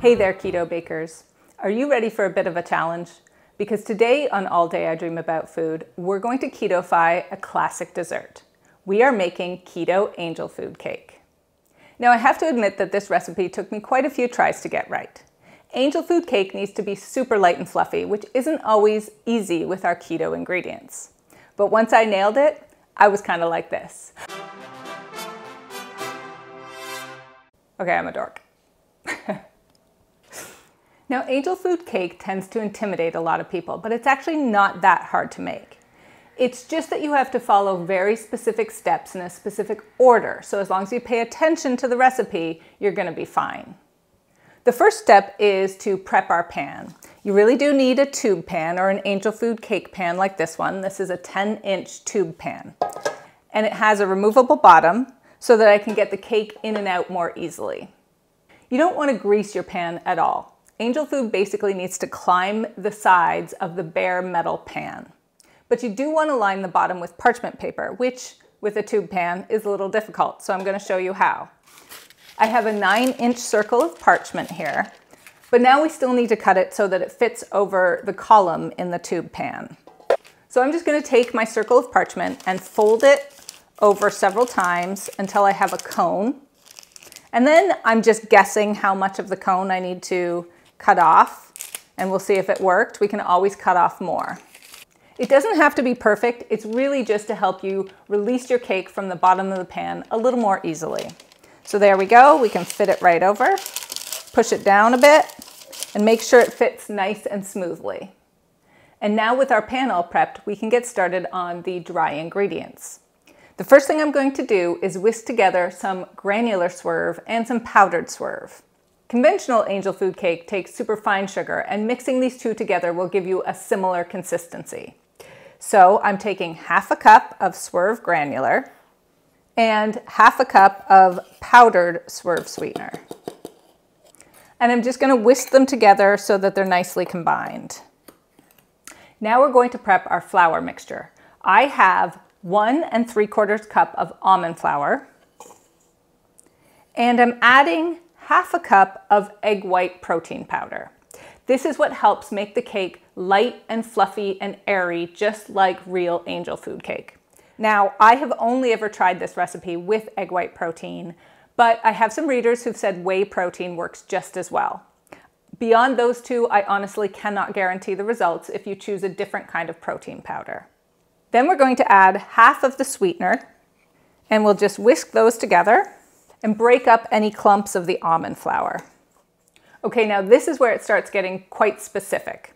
Hey there, keto bakers. Are you ready for a bit of a challenge? Because today on All Day I Dream About Food, we're going to keto-fy a classic dessert. We are making Keto Angel Food Cake. Now I have to admit that this recipe took me quite a few tries to get right. Angel food cake needs to be super light and fluffy, which isn't always easy with our keto ingredients. But once I nailed it, I was kind of like this. Okay, I'm a dork. Now, angel food cake tends to intimidate a lot of people, but it's actually not that hard to make. It's just that you have to follow very specific steps in a specific order. So as long as you pay attention to the recipe, you're going to be fine. The first step is to prep our pan. You really do need a tube pan or an angel food cake pan like this one. This is a 10-inch tube pan. And it has a removable bottom so that I can get the cake in and out more easily. You don't want to grease your pan at all. Angel food basically needs to climb the sides of the bare metal pan. But you do want to line the bottom with parchment paper, which with a tube pan is a little difficult, so I'm going to show you how. I have a 9-inch circle of parchment here, but now we still need to cut it so that it fits over the column in the tube pan. So I'm just going to take my circle of parchment and fold it over several times until I have a cone. And then I'm just guessing how much of the cone I need to cut off, and we'll see if it worked. We can always cut off more. It doesn't have to be perfect. It's really just to help you release your cake from the bottom of the pan a little more easily. So there we go. We can fit it right over, push it down a bit, and make sure it fits nice and smoothly. And now with our pan all prepped, we can get started on the dry ingredients. The first thing I'm going to do is whisk together some granular swerve and some powdered swerve. Conventional angel food cake takes super fine sugar, and mixing these two together will give you a similar consistency. So I'm taking half a cup of swerve granular and half a cup of powdered swerve sweetener. And I'm just going to whisk them together so that they're nicely combined. Now we're going to prep our flour mixture. I have 1 3/4 cup of almond flour, and I'm adding half a cup of egg white protein powder. This is what helps make the cake light and fluffy and airy, just like real angel food cake. Now, I have only ever tried this recipe with egg white protein, but I have some readers who've said whey protein works just as well. Beyond those two, I honestly cannot guarantee the results if you choose a different kind of protein powder. Then we're going to add half of the sweetener, and we'll just whisk those together and break up any clumps of the almond flour. Okay, now this is where it starts getting quite specific.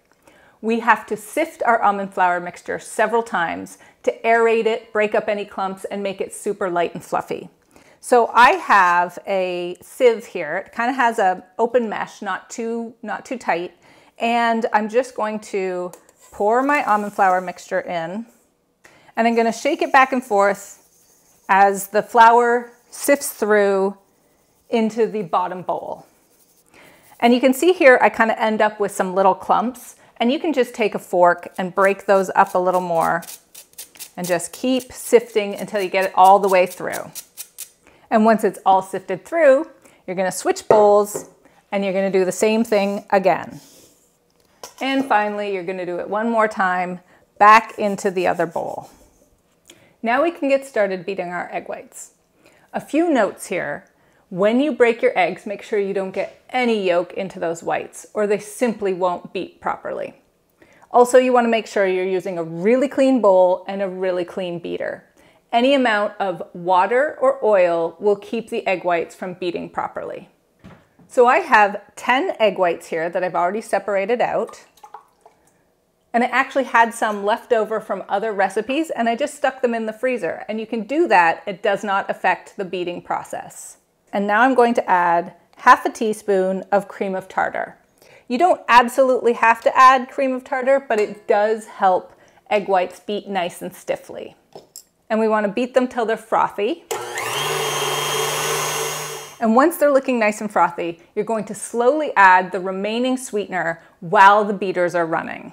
We have to sift our almond flour mixture several times to aerate it, break up any clumps, and make it super light and fluffy. So I have a sieve here. It kind of has an open mesh, not too tight, and I'm just going to pour my almond flour mixture in, and I'm going to shake it back and forth as the flour sifts through into the bottom bowl. And you can see here I kind of end up with some little clumps, and you can just take a fork and break those up a little more and just keep sifting until you get it all the way through. And once it's all sifted through, you're going to switch bowls and you're going to do the same thing again. And finally, you're going to do it one more time back into the other bowl. Now we can get started beating our egg whites. A few notes here. When you break your eggs, make sure you don't get any yolk into those whites, or they simply won't beat properly. Also, you want to make sure you're using a really clean bowl and a really clean beater. Any amount of water or oil will keep the egg whites from beating properly. So I have 10 egg whites here that I've already separated out. And I actually had some left over from other recipes, and I just stuck them in the freezer. And you can do that. It does not affect the beating process. And now I'm going to add half a teaspoon of cream of tartar. You don't absolutely have to add cream of tartar, but it does help egg whites beat nice and stiffly. And we want to beat them till they're frothy. And once they're looking nice and frothy, you're going to slowly add the remaining sweetener while the beaters are running.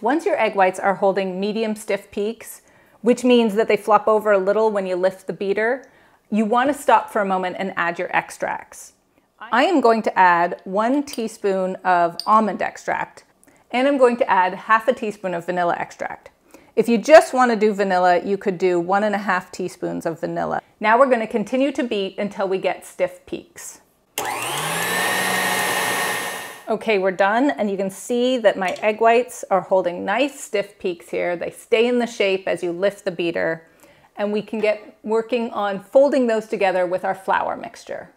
Once your egg whites are holding medium stiff peaks, which means that they flop over a little when you lift the beater, you want to stop for a moment and add your extracts. I am going to add 1 teaspoon of almond extract, and I'm going to add half a teaspoon of vanilla extract. If you just want to do vanilla, you could do 1.5 teaspoons of vanilla. Now we're going to continue to beat until we get stiff peaks. Okay, we're done, and you can see that my egg whites are holding nice stiff peaks here. They stay in the shape as you lift the beater, and we can get working on folding those together with our flour mixture.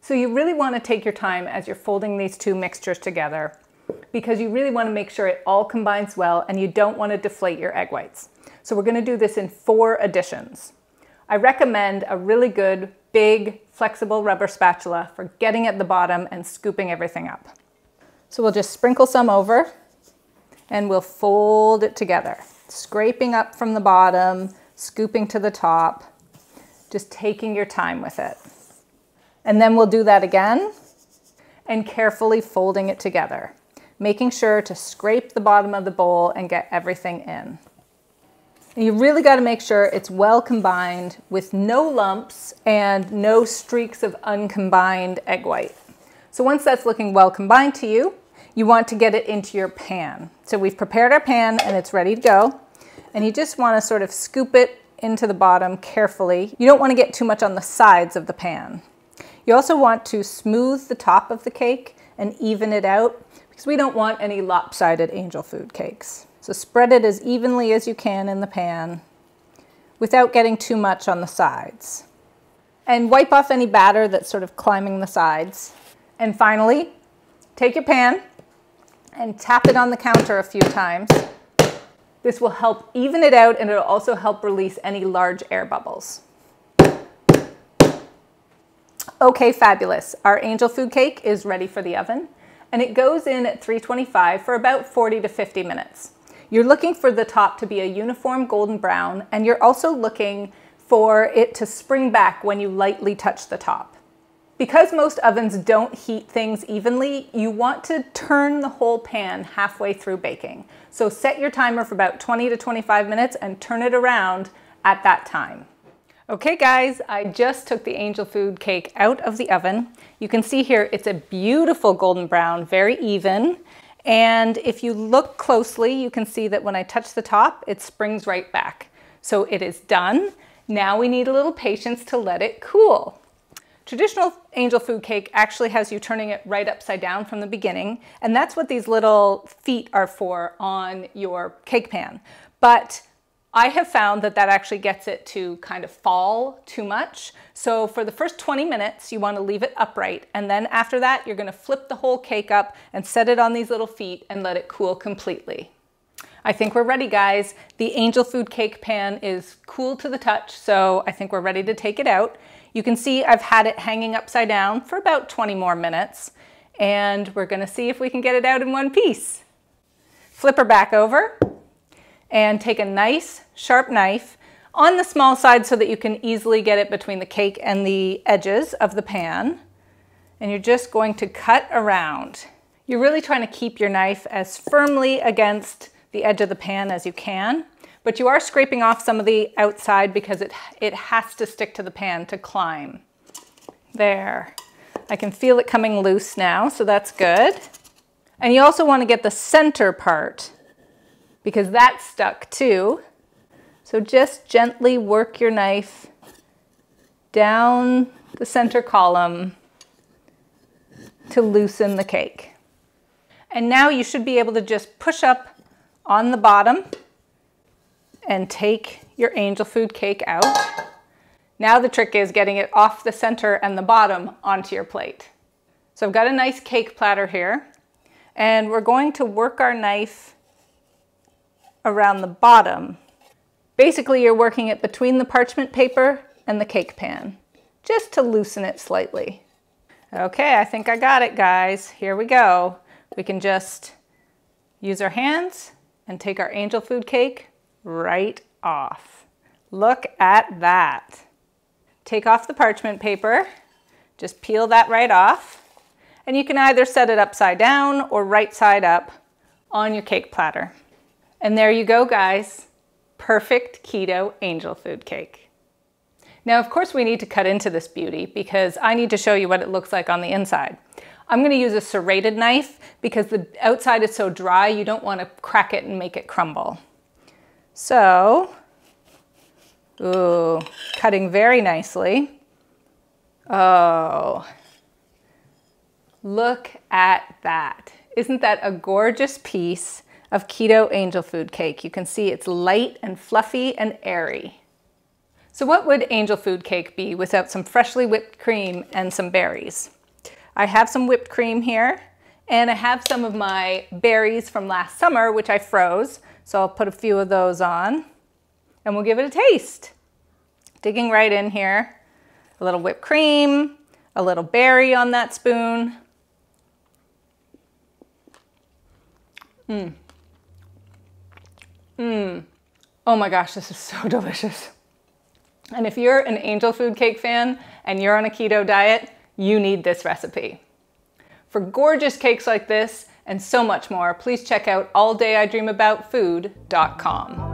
So you really want to take your time as you're folding these two mixtures together, because you really want to make sure it all combines well and you don't want to deflate your egg whites. So we're going to do this in 4 additions. I recommend a really good, big, flexible rubber spatula for getting at the bottom and scooping everything up. So we'll just sprinkle some over and we'll fold it together, scraping up from the bottom, scooping to the top, just taking your time with it. And then we'll do that again and carefully folding it together, making sure to scrape the bottom of the bowl and get everything in. And you really got to make sure it's well combined with no lumps and no streaks of uncombined egg white. So once that's looking well combined to you, you want to get it into your pan. So we've prepared our pan and it's ready to go. And you just want to sort of scoop it into the bottom carefully. You don't want to get too much on the sides of the pan. You also want to smooth the top of the cake and even it out, because we don't want any lopsided angel food cakes. So spread it as evenly as you can in the pan without getting too much on the sides. And wipe off any batter that's sort of climbing the sides. And finally, take your pan and tap it on the counter a few times. This will help even it out, and it'll also help release any large air bubbles. Okay, fabulous. Our angel food cake is ready for the oven, and it goes in at 325 for about 40 to 50 minutes. You're looking for the top to be a uniform golden brown, and you're also looking for it to spring back when you lightly touch the top. Because most ovens don't heat things evenly, you want to turn the whole pan halfway through baking. So set your timer for about 20 to 25 minutes and turn it around at that time. Okay guys, I just took the angel food cake out of the oven. You can see here it's a beautiful golden brown, very even. And if you look closely, you can see that when I touch the top, it springs right back. So it is done. Now we need a little patience to let it cool. Traditional angel food cake actually has you turning it right upside down from the beginning, and that's what these little feet are for on your cake pan. But I have found that that actually gets it to kind of fall too much. So for the first 20 minutes, you want to leave it upright, and then after that, you're going to flip the whole cake up and set it on these little feet and let it cool completely. I think we're ready, guys. The angel food cake pan is cool to the touch, so I think we're ready to take it out. You can see I've had it hanging upside down for about 20 more minutes, and we're gonna see if we can get it out in one piece. Flip her back over and take a nice sharp knife on the small side so that you can easily get it between the cake and the edges of the pan. And you're just going to cut around. You're really trying to keep your knife as firmly against the edge of the pan as you can. But you are scraping off some of the outside because it has to stick to the pan to climb. There. I can feel it coming loose now, so that's good. And you also want to get the center part because that's stuck too. So just gently work your knife down the center column to loosen the cake. And now you should be able to just push up on the bottom and take your angel food cake out. Now the trick is getting it off the center and the bottom onto your plate. So I've got a nice cake platter here, and we're going to work our knife around the bottom. Basically, you're working it between the parchment paper and the cake pan, just to loosen it slightly. Okay, I think I got it, guys. Here we go. We can just use our hands and take our angel food cake right off. Look at that. Take off the parchment paper, just peel that right off, and you can either set it upside down or right side up on your cake platter. And there you go, guys. perfect keto angel food cake. Now, of course, we need to cut into this beauty because I need to show you what it looks like on the inside. I'm going to use a serrated knife because the outside is so dry, you don't want to crack it and make it crumble. So, ooh, cutting very nicely. Oh, look at that. Isn't that a gorgeous piece of keto angel food cake? You can see it's light and fluffy and airy. So what would angel food cake be without some freshly whipped cream and some berries? I have some whipped cream here, and I have some of my berries from last summer, which I froze. So I'll put a few of those on, and we'll give it a taste. Digging right in here, a little whipped cream, a little berry on that spoon. Oh my gosh, this is so delicious. And if you're an angel food cake fan and you're on a keto diet, you need this recipe. For gorgeous cakes like this and so much more, please check out alldayidreamaboutfood.com.